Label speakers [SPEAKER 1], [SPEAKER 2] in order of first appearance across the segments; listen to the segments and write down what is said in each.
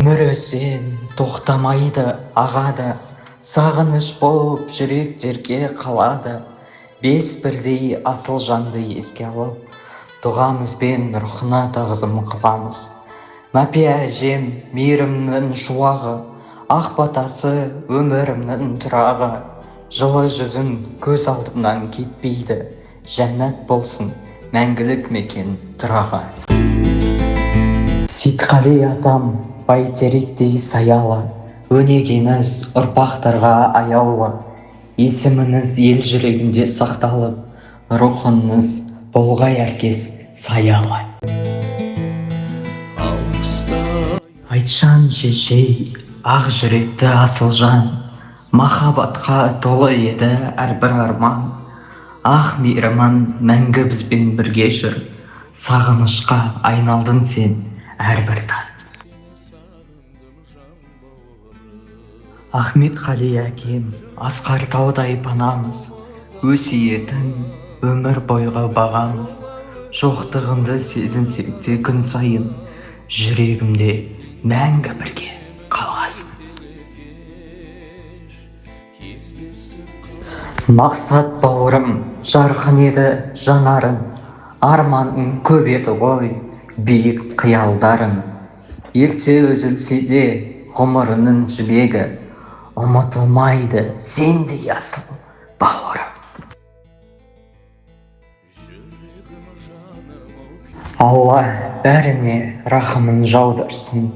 [SPEAKER 1] Өмір өзен тоқтамайды ағады, сағыныш болып жүректерге қалады. Бес бірдей асыл жанды еске алып, дұғамызбен рухына тағзым қыламыз. Мәпе әжем мейірімнің шуағы, ақ батасы өмірімнің тұрағы. Жылы жүзін көз алдымнан кетпейді, жәннат болсын мәңгілік мекен тұрағы. Сейтқали атам бәйтеректей саялы, өнегеңіз ұрпақтарға аяулы. Есіміңіз ел жүрегінде сақталып, рухыңыз болғай әркез саялы. Айтжан шешей, ақ жүректі асыл жан, махаббатқа толы еді әрбір арман. Ақ мейіріман мәңгі бізбен бірге жүр, сағынышқа айналдың сен әрбір таң. Ахметқали әкем, асқар таудай панамыз, өсиетін өмір бойғы бағамыз. Жоқтығыңды сезінсек те күн сайын, жүрегімде мәңгі бірге қаласың. Мақсат бауырым жарқын еді жанарын, арманың көп еді ғой биік қиялдарын. Ерте үзілсе де ғұмырының жібегі, ұмытылмайды сендей асыл бауырым. Алла бәріне рахымын жаудырсын,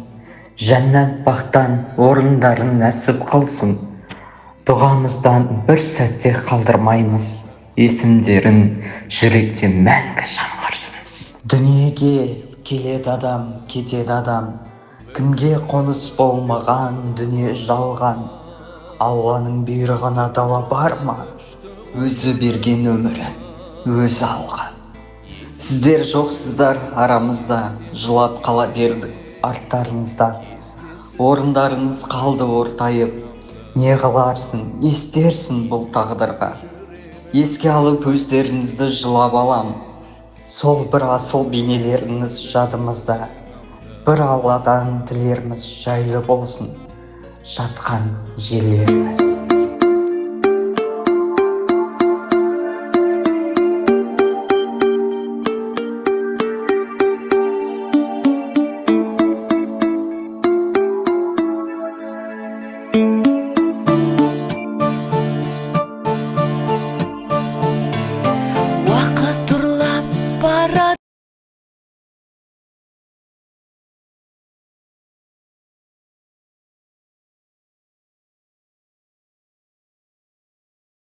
[SPEAKER 1] жәннат бақтан орындарын нәсіп қылсын. Дұғамыздан бір сәтте қалдырмаймыз, есімдерін жүректе мәңгі жаңғырсын. Дүниеге келеді адам, кетеді адам, кімге қоныс болмаған дүние жалған. Алланың бұйрығына дауа бар ма? Өзі берген өмірін өзі алған. Сіздер жоқсыздар арамызда, жылап қала бердік арттарыңызда. Орындарыңыз қалды ортайып, не қыларсың, естерсің бұл тағдырға. Еске алып өздеріңізді жылап алам, сол бір асыл бейнелеріңіз жадымызда. Бір Алладан тілеріміз жайлы болсын, жатқан жерлеріміз.